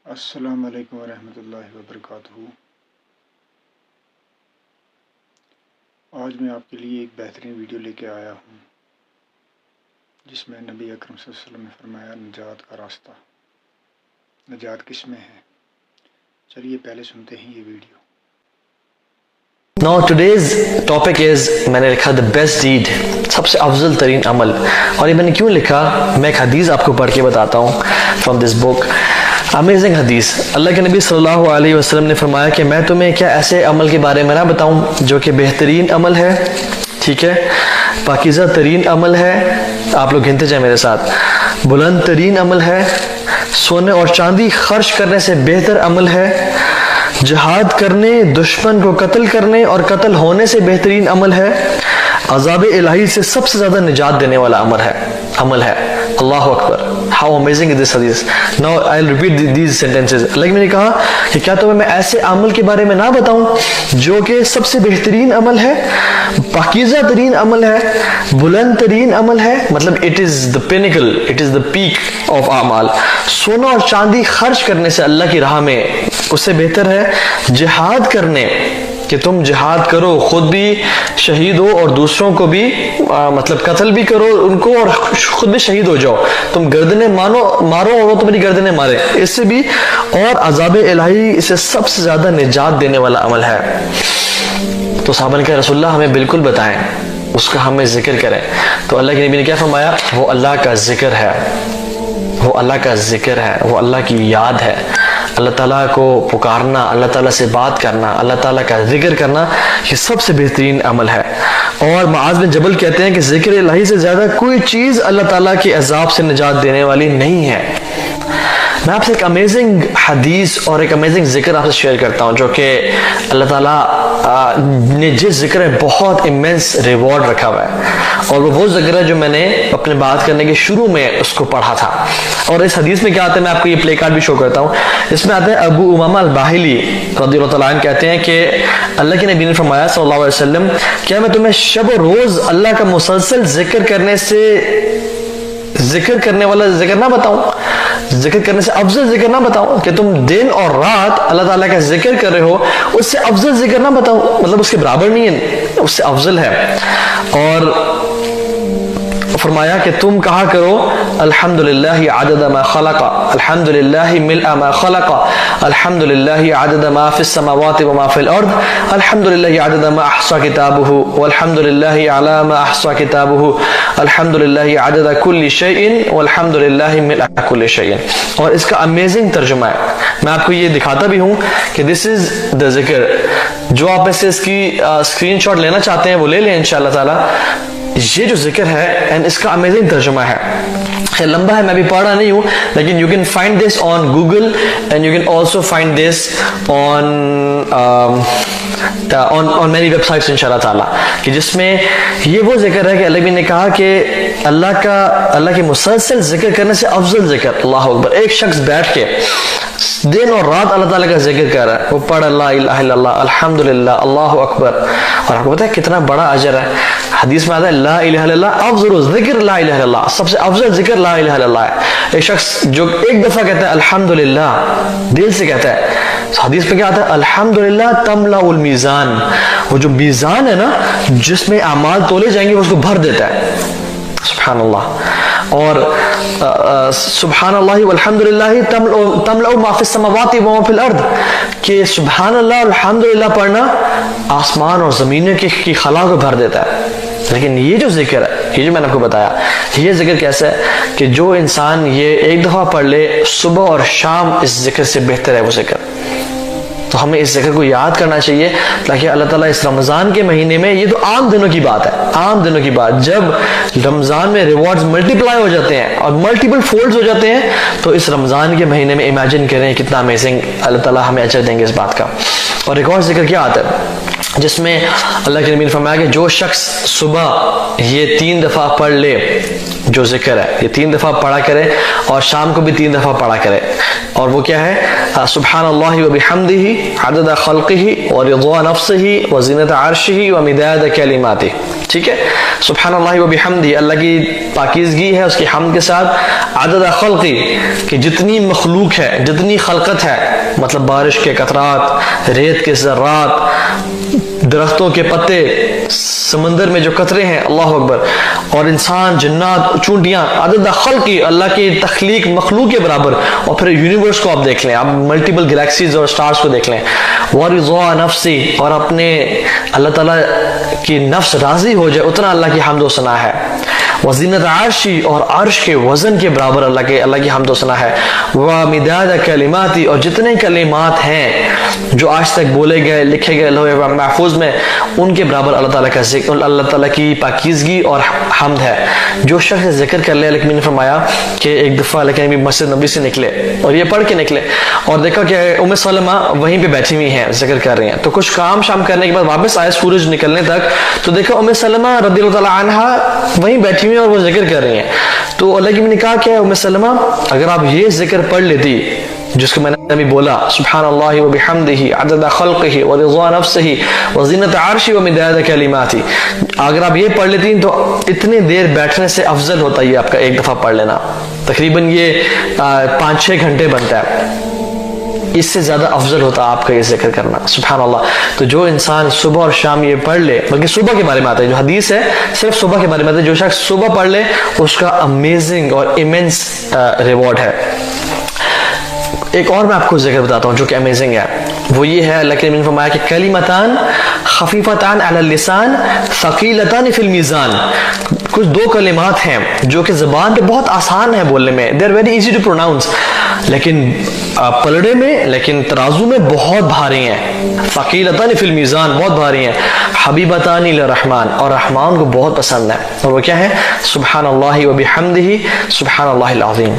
السلام علیکم ورحمۃ اللہ وبرکاتہ۔ آج میں آپ کے لیے ایک بہترین ویڈیو لے کے آیا ہوں جس میں نبی اکرم صلی اللہ علیہ وسلم نے فرمایا نجات کا راستہ۔ نجات کس میں ہے؟ چلیے پہلے سنتے ہیں یہ video. Now today's topic is میں نے لکھا the best deed، سب سے افضل ترین عمل۔ اور یہ میں نے کیوں لکھا، میں ایک حدیث آپ کو پڑھ کے بتاتا ہوں from this book۔ امیزنگ حدیث، اللہ کے نبی صلی اللہ علیہ وسلم نے فرمایا کہ میں تمہیں کیا ایسے عمل کے بارے میں نہ بتاؤں جو کہ بہترین عمل ہے، ٹھیک ہے، پاکیزہ ترین عمل ہے، آپ لوگ گنتے جائیں میرے ساتھ، بلند ترین عمل ہے، سونے اور چاندی خرچ کرنے سے بہتر عمل ہے، جہاد کرنے، دشمن کو قتل کرنے اور قتل ہونے سے بہترین عمل ہے، عذاب الہی سے سب سے زیادہ نجات دینے والا عمل ہے۔ اللہ اکبر، how amazing is this hadith. Now I'll repeat these sentences. لیکن میں نے کہا کہ کیا تمہیں میں ایسے عمل کے بارے میں نہ بتاؤں جو کہ سب سے بہترین عمل ہے، پاکیزہ ترین عمل ہے، بلند ترین عمل ہے، مطلب it is the pinnacle, it is the peak of اعمال، سونا اور چاندی خرچ کرنے سے اللہ کی راہ میں اس سے بہتر ہے جہاد کرنے، کہ تم جہاد کرو، خود بھی شہید ہو اور دوسروں کو بھی مطلب قتل بھی کرو ان کو اور خود بھی شہید ہو جاؤ، تم گردنیں مارو اور وہ تمہاری گردنیں مارے، اس سے بھی، اور عذاب الہی اسے سب سے زیادہ نجات دینے والا عمل ہے۔ تو صحابہ نے کہا رسول اللہ ہمیں بالکل بتائیں، اس کا ہمیں ذکر کریں۔ تو اللہ کے نبی نے کیا فرمایا، وہ اللہ کا ذکر ہے، وہ اللہ کا ذکر ہے، وہ اللہ کی یاد ہے۔ اللہ تعالیٰ کو پکارنا، اللہ تعالیٰ سے بات کرنا، اللہ تعالیٰ کا ذکر کرنا، یہ سب سے بہترین عمل ہے۔ اور معاذ بن جبل کہتے ہیں کہ ذکر الہی سے زیادہ کوئی چیز اللہ تعالیٰ کے عذاب سے نجات دینے والی نہیں ہے۔ میں آپ سے ایک امیزنگ حدیث اور ایک امیزنگ ذکر آپ سے شیئر کرتا ہوں جو کہ اللہ تعالیٰ نے جس ذکر میں بہت امینس ریوارڈ رکھا ہوا ہے، اور وہ ذکر ہے جو میں نے اپنے بات کرنے کے شروع میں اس کو پڑھا تھا۔ اور اس حدیث میں کیا آتا ہے، میں آپ کو یہ پلے کارڈ بھی شو کرتا ہوں، اس میں آتا ہے ابو امامہ الباہلی رضی اللہ تعالیٰ عنہ کہتے ہیں کہ اللہ کے نبی نے فرمایا صلی اللہ علیہ وسلم، کیا میں تمہیں شب و روز اللہ کا مسلسل ذکر کرنے والا ذکر نہ بتاؤں، ذکر کرنے سے افضل ذکر نہ بتاؤں، کہ تم دن اور رات اللہ تعالیٰ کا ذکر کر رہے ہو، اس سے افضل ذکر نہ بتاؤں، مطلب اس کے برابر نہیں ہے، اس سے افضل ہے۔ اور فرمایا کہ تم کہا کرو الحمدللہ عدد ما خلق، الحمدللہ ملء ما خلق، الحمدللہ عدد ما فی السماوات وما فی الارض، الحمدللہ عدد ما احصى کتابہ، والحمدللہ علی ما احصى کتابہ، الحمدللہ عدد کل شیء، والحمدللہ ملء کل شیء۔ اور اس کا امیزنگ ترجمہ ہے، میں آپ کو یہ دکھاتا بھی ہوں کہ دس از دا ذکر۔ جو آپ میں سے اس کی اسکرین شاٹ لینا چاہتے ہیں وہ لے لیں انشاءاللہ تعالی۔ یہ جو ذکر ہے اینڈ اس کا امیزنگ ترجمہ ہے، خیر لمبا ہے، میں بھی پڑھا نہیں ہوں، لیکن you can find this on Google and you can also find this on میری ویب سائٹس انشاءاللہ تعالیٰ، کہ جس میں یہ وہ ذکر ہے کہ اللہ نے کہا کہ اللہ کے مسلسل ذکر کرنے سے افضل ذکر، اللہ اکبر، ایک شخص بیٹھ کے دن اور رات اللہ تعالیٰ کا ذکر کر رہا ہے، وہ پڑھ لا الہ الا اللہ، الحمدللہ، اللہ اکبر، اور آپ کو پتا ہے کتنا بڑا اجر ہے۔ حدیث میں آتا ہے لا الہ الا اللہ افضل ذکر لا الہ الا اللہ، سب سے افضل ذکر لا الہ الا اللہ ہے۔ ایک شخص جو ایک دفعہ کہتا ہے الحمدللہ، دل سے کہتا ہے، حدیث میں کیا آتا ہے الحمدللہ تملأ المیزان، وہ جو میزان ہے نا جس میں اعمال تولے جائیں گے وہ اس کو بھر دیتا ہے، سبحان اللہ۔ اور سبحان اللہ والحمدللہ تملأ ما فی السماوات وما فی الارض، کہ سبحان اللہ اور الحمدللہ پڑھنا آسمان اور زمینوں کی خلا کو بھر دیتا ہے۔ لیکن یہ جو ذکر ہے، یہ جو میں نے آپ کو بتایا، یہ ذکر کیسا ہے کہ جو انسان یہ ایک دفعہ پڑھ لے صبح اور شام، اس ذکر سے بہتر ہے وہ ذکر۔ تو ہمیں اس ذکر کو یاد کرنا چاہیے تاکہ اللہ تعالیٰ اس رمضان کے مہینے میں، یہ تو عام دنوں کی بات ہے، عام دنوں کی بات، جب رمضان میں ریوارڈز ملٹیپلائی ہو جاتے ہیں اور ملٹیپل فولڈز ہو جاتے ہیں، تو اس رمضان کے مہینے میں امیجن کریں کتنا امیزنگ اللہ تعالیٰ ہمیں اجر دیں گے اس بات کا۔ اور ایک اور ذکر کیا آتا ہے، جس میں اللہ کے نبی نے فرمایا کہ جو شخص صبح یہ 3 دفعہ پڑھ لے جو ذکر ہے، یہ 3 دفعہ پڑھا کرے اور شام کو بھی 3 دفعہ پڑھا کرے، اور وہ کیا ہے؟ سبحان اللہ و بحمدہ عدد خلقہ و رضا نفسہ و زینت عرشہ و مداد کلماتہ. ٹھیک ہے، سبحان اللہ و بحمدہ، اللہ کی پاکیزگی ہے اس کی حمد کے ساتھ، عدد خلقی کہ جتنی مخلوق ہے، جتنی خلقت ہے، مطلب بارش کے قطرات، ریت کے ذرات، درختوں کے پتے، سمندر میں جو قطرے ہیں، اللہ اکبر، اور انسان، جنات، چونٹیاں، عدد خلقی اللہ کی تخلیق مخلوق کے برابر، اور پھر یونیورس کو آپ دیکھ لیں، آپ ملٹیپل گلیکسیز اور سٹارز کو دیکھ لیں، ورضا نفسی، اور اپنے اللہ تعالیٰ کی نفس راضی ہو جائے اتنا اللہ کی حمد و ثنا ہے، وزینت عرشی، اور عرش کے وزن کے برابر اللہ کی حمد و ثنا ہے، ومداد کلماتی، اور جتنے کلمات ہیں جو آج تک بولے گئے، لکھے گئے لوح محفوظ میں، ان کے برابر اللہ تعالیٰ کا ذکر، اللہ تعالیٰ کی پاکیزگی اور حمد ہے. جو شخص ذکر کر لے، لیکن میں نے فرمایا کہ ایک دفعہ لیکن بھی مسجد نبی سے نکلے اور یہ پڑھ کے نکلے اور دیکھا کہ ام سلمہ وہیں پہ بیٹھی ہوئی ہیں، ذکر کر رہی ہیں، تو کچھ کام شام کرنے کے بعد واپس آئے سورج نکلنے تک، تو دیکھا ام سلمہ رضی اللہ تعالیٰ عنہا وہیں بیٹھی ہوئی ہیں اور وہ ذکر کر رہی ہیں. تو اللہ کی نے کہا کہ ام سلمہ اگر آپ یہ ذکر پڑھ لیتی جس کو میں نے ابھی بولا، سبحان اللہ و بحمدہ عدد خلقہ و رضا نفسہ و زینت عرشہ و مداد کلماتہ، اگر آپ یہ پڑھ لیتی تو اتنے دیر بیٹھنے سے افضل ہوتا ہے آپ کا ایک دفعہ پڑھ لینا، تقریباً یہ 5-6 گھنٹے بنتا ہے، اس سے زیادہ افضل ہوتا آپ کا یہ ذکر کرنا. سبحان اللہ. تو جو انسان صبح اور شام یہ پڑھ لے، بلکہ صبح کے بارے میں آتا ہے جو حدیث ہے صرف صبح کے بارے میں آتا ہے، جو شخص صبح پڑھ لے اس کا امیزنگ اور ایمنس ریوارڈ ہے. ایک اور میں آپ کو ذکر بتاتا ہوں جو کہ امیزنگ ہے، وہ یہ ہے اللہ کے نبی نے فرمایا کہ کلمتان خفیفتان علی اللسان ثقیلتان فی المیزان، کچھ 2 کلمات ہیں جو کہ زبان پہ بہت آسان ہے بولنے میں، they are very easy to pronounce، لیکن پلڑے میں، لیکن ترازو میں بہت بھاری ہیں. ثقیلتان فی المیزان، بہت بھاری ہیں. حبیبتان للرحمن، اور رحمان کو بہت پسند ہے، اور وہ کیا ہے؟ سبحان اللہ و بحمدہ سبحان اللہ العظیم.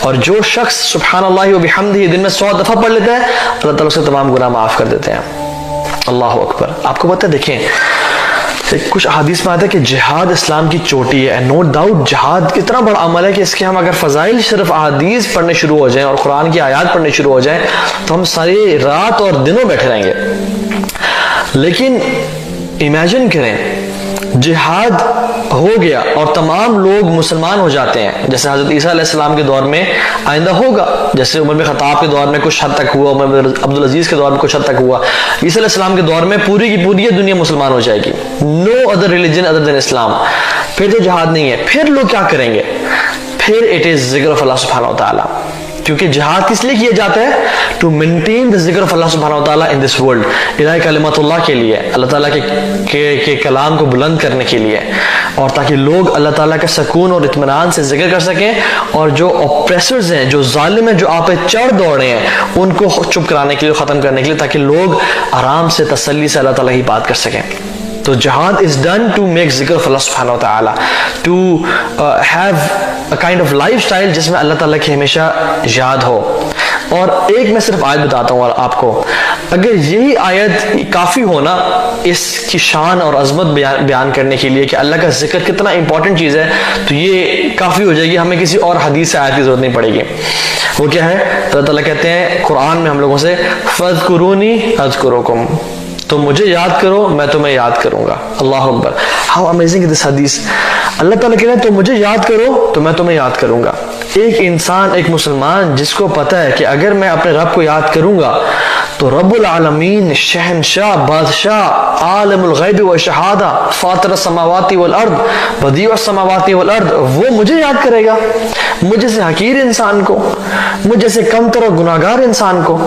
اور جو شخص سبحان اللہ و بحمدہ دن میں 100 دفعہ پڑھ لیتا ہے اللہ تعالیٰ سے تمام گناہ معاف کر دیتے ہیں. اللہ اکبر. آپ کو پتہ ہے، دیکھیں کچھ احادیث میں آتا ہے کہ جہاد اسلام کی چوٹی ہے. نو ڈاؤٹ جہاد کتنا بڑا عمل ہے کہ اس کے ہم اگر فضائل صرف احادیث پڑھنے شروع ہو جائیں اور قرآن کی آیات پڑھنے شروع ہو جائیں تو ہم ساری رات اور دنوں بیٹھے رہیں گے. لیکن امیجن کریں جہاد ہو گیا اور تمام لوگ مسلمان ہو جاتے ہیں، جیسے حضرت عیسیٰ علیہ السلام کے دور میں آئندہ ہوگا، جیسے عمر بن خطاب کے دور میں کچھ حد تک ہوا، عمر بن عبدالعزیز کے دور میں کچھ حد تک ہوا، عیسیٰ علیہ السلام کے دور میں پوری کی پوری دنیا مسلمان ہو جائے گی. نو ادر ریلیجن ادر دین اسلام. پھر تو جہاد نہیں ہے. پھر لوگ کیا کریں گے؟ پھر اٹ از ذکر آف اللہ سبحانہ و تعالیٰ، کیونکہ جہاد کس لیے کیا جاتا ہے؟ ٹو مینٹین دا ذکر آف اللہ سبحانہ و تعالیٰ ان دس ورلڈ، الہ کلمت اللہ کے لیے، اللہ تعالیٰ کے کلام کو بلند کرنے کے لیے، اور تاکہ لوگ اللہ تعالیٰ کا سکون اور اطمینان سے ذکر کر سکیں، اور جو اوپریسرز ہیں، جو ظالم ہیں، جو آپ پہ چڑھ دوڑے ہیں، ان کو چپ کرانے کے لیے، ختم کرنے کے لیے، تاکہ لوگ آرام سے تسلی سے اللہ تعالیٰ کی بات کر سکیں. تو جہاد is done to make ذکر of اللہ سبحانہ وتعالی، to have a kind of lifestyle جس میں اللہ تعالیٰ کی ہمیشہ یاد ہو. اور ایک میں صرف آیت بتاتا ہوں آپ کو، اگر یہی آیت کافی ہونا اس کی شان اور عظمت بیان کرنے کے لیے کہ اللہ کا ذکر کتنا امپورٹنٹ چیز ہے، تو یہ کافی ہو جائے گی، ہمیں کسی اور حدیث سے آیت کی ضرورت نہیں پڑے گی. وہ کیا ہے؟ اللہ تعالیٰ کہتے ہیں قرآن میں ہم لوگوں سے فَاذْكُرُونِي أَذْكُرُكُمْ، تم مجھے یاد کرو میں تمہیں یاد کروں گا. اللہ اکبر. ہاؤ امیزنگ دس حدیث. اللہ تعالیٰ کہتے ہیں تم مجھے یاد کرو تو میں تمہیں یاد کروں گا. ایک انسان، ایک مسلمان جس کو پتہ ہے کہ اگر میں اپنے رب کو یاد کروں گا تو رب العالمین، شہنشاہ، بادشاہ، عالم الغیب والشہادہ، فاطر السماوات والارض، بدیع السماوات والارض، وہ مجھے یاد کرے گا، مجھ جیسے حقیر انسان کو، مجھ جیسے کمتر اور گناہگار انسان کو.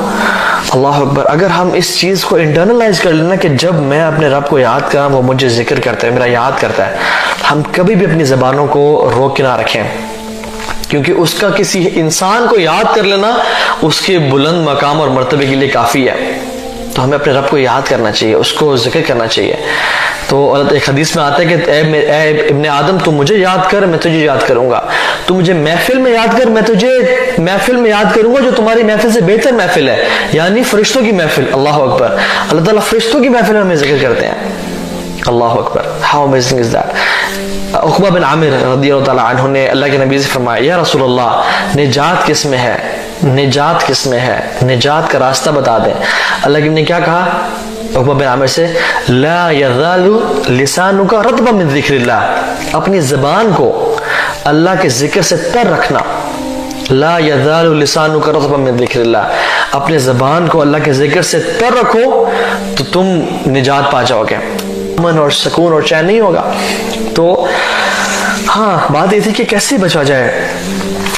اللہ اکبر. اگر ہم اس چیز کو انٹرنلائز کر لینا کہ جب میں اپنے رب کو یاد کراں وہ مجھے ذکر کرتا ہے، میرا یاد کرتا ہے، ہم کبھی بھی اپنی زبانوں کو روک کے نہ رکھیں، کیونکہ اس کا کسی انسان کو یاد کر لینا اس کے بلند مقام اور مرتبے کے لیے کافی ہے. تو ہمیں اپنے رب کو یاد کرنا چاہیے، اس کو ذکر کرنا چاہیے. تو ایک حدیث میں آتا ہے کہ اے ابن آدم تو مجھے یاد کر، میں تجھے یاد کروں گا. تو مجھے محفل میں یاد کر، میں تجھے محفل میں یاد کروں گا جو تمہاری محفل سے بہتر محفل ہے، یعنی فرشتوں کی محفل. اللہ اکبر. اللہ تعالیٰ فرشتوں کی محفل میں ہمیں ذکر کرتے ہیں. اللہ اکبر. How amazing is that. عقبہ بن عامر رضی اللہ تعالیٰ عنہ نے اللہ کے نبی سے فرمایا، یا رسول اللہ نجات کس میں ہے، نجات کس میں ہے، نجات کا راستہ بتا دیں. اللہ کے نبی نے کیا کہا عقبہ بن عامر سے؟ لا یزال لسانک رطبا من ذکر اللہ، اپنی زبان کو اللہ کے ذکر سے تر رکھنا. لا یزال لسانک رطبا من ذکر اللہ، اپنے زبان کو اللہ کے ذکر سے تر رکھو تو تم نجات پا جاؤ گے، امن اور سکون اور چین نہیں ہوگا. تو ہاں بات یہ تھی کہ کیسے بچا جائے.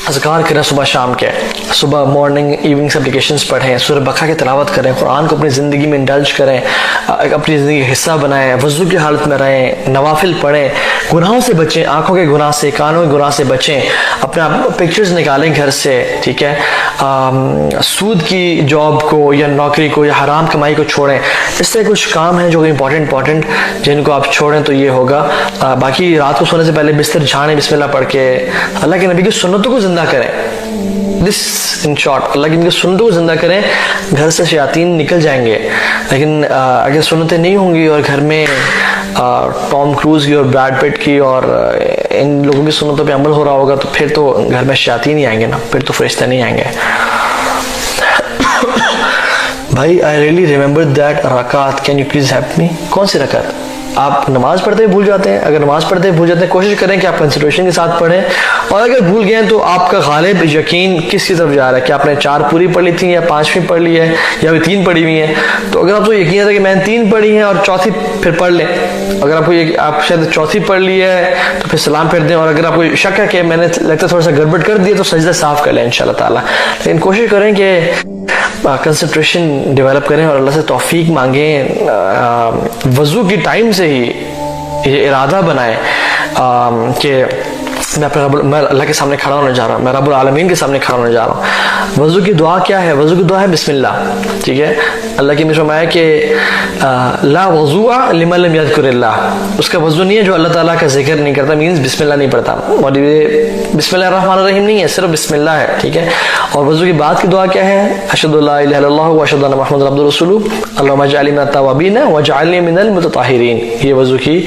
اذکار کریں صبح شام کے، صبح مارننگ ایوننگ اپلیکیشنز پڑھیں، سورہ بقرہ کی تلاوت کریں، قرآن کو اپنی زندگی میں انڈلج کریں، اپنی زندگی کا حصہ بنائیں، وضو کی حالت میں رہیں، نوافل پڑھیں، گناہوں سے بچیں، آنکھوں کے گناہ سے، کانوں کے گناہ سے بچیں، اپنا پکچرز نکالیں گھر سے، ٹھیک ہے. سود کی جاب کو یا نوکری کو یا حرام کمائی کو چھوڑیں. اس طرح کچھ کام ہیں جو امپورٹنٹ جن کو آپ چھوڑیں تو یہ ہوگا. باقی رات کو سونے سے پہلے بستر جھاڑیں بسم اللہ پڑھ کے، اللہ کے نبی کی سنتوں کو زندہ کریں. دس ان شارٹ، اللہ کی سنتوں کو زندہ کریں، گھر سے شیاطین نکل جائیں گے. لیکن اگر سنتیں نہیں ہوں گی اور گھر میں ٹام کروز کی اور بریڈ پٹ کی اور ان لوگوں کی سنتوں پہ عمل ہو رہا ہوگا تو پھر تو گھر میں شیاطین ہی آئیں گے نا، پھر تو فرشتے نہیں آئیں گے. بھائی آئی ریئلی ریمبر دیٹ رکعت، can you please help me? کون سی رکعت؟ آپ نماز پڑھتے ہوئے بھول جاتے ہیں. اگر نماز پڑھتے ہوئے بھول جاتے ہیں کوشش کریں کہ آپ کنسنٹریشن کے ساتھ پڑھیں، اور اگر بھول گئے ہیں تو آپ کا غالب یقین کس کی طرف جا رہا ہے کہ آپ نے 4 پوری پڑھ لی تھی یا 5ویں پڑھ لی ہے یا ابھی 3 پڑھی ہوئی ہیں. تو اگر آپ کو یقین ہے کہ میں نے 3 پڑھی ہیں اور چوتھی پھر پڑھ لیں. اگر آپ کو آپ شاید چوتھی پڑھ لی ہے تو پھر سلام پھیر دیں، اور اگر آپ کو شک ہے کہ میں نے لگتا ہے تھوڑا سا گڑبڑ کر دیا تو سجدہ صاف کر لیں انشاءاللہ تعالیٰ. لیکن کوشش کریں کہ کنسنٹریشن ڈیولپ کریں اور اللہ سے توفیق مانگیں. وضو کی ٹائم سے ہی یہ ارادہ بنائیں کہ میں اللہ کے سامنے کھڑا ہونے جا رہا ہوں، میں رب العالمین کے سامنے کھڑا ہونے جا رہا ہوں. وضو کی دعا کیا ہے؟ وضو کی دعا ہے بسم اللہ، ٹھیک ہے. اللہ کی فرمایا کہ لا وضوء لمن لم یذکر اللہ، اس کا وضو نہیں ہے جو اللہ تعالیٰ کا ذکر نہیں کرتا، مینز بسم اللہ نہیں پڑھتا. اور یہ بسم اللہ الرحمن الرحیم نہیں ہے، صرف بسم اللہ ہے، ٹھیک ہے. اور وضو کی بعد کی دعا کیا ہے؟ اشہد ان لا الہ الا اللہ واشہد ان محمد عبدہ ورسولہ اللہم اجعلنی من التوابین واجعلنی من المتطہرین. یہ وضو کی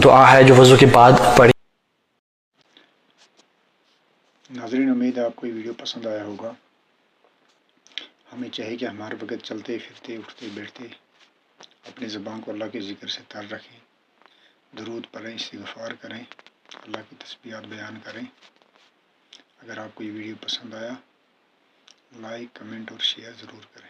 دعا ہے جو وضو کے بعد پڑھی. ناظرین امید ہے آپ کو یہ ویڈیو پسند آیا ہوگا. ہمیں چاہیے کہ ہمارے وقت چلتے پھرتے اٹھتے بیٹھتے اپنی زبان کو اللہ کے ذکر سے تر رکھیں، درود پڑھیں، استغفار کریں، اللہ کی تسبیحات بیان کریں. اگر آپ کو یہ ویڈیو پسند آیا لائک کمنٹ اور شیئر ضرور کریں.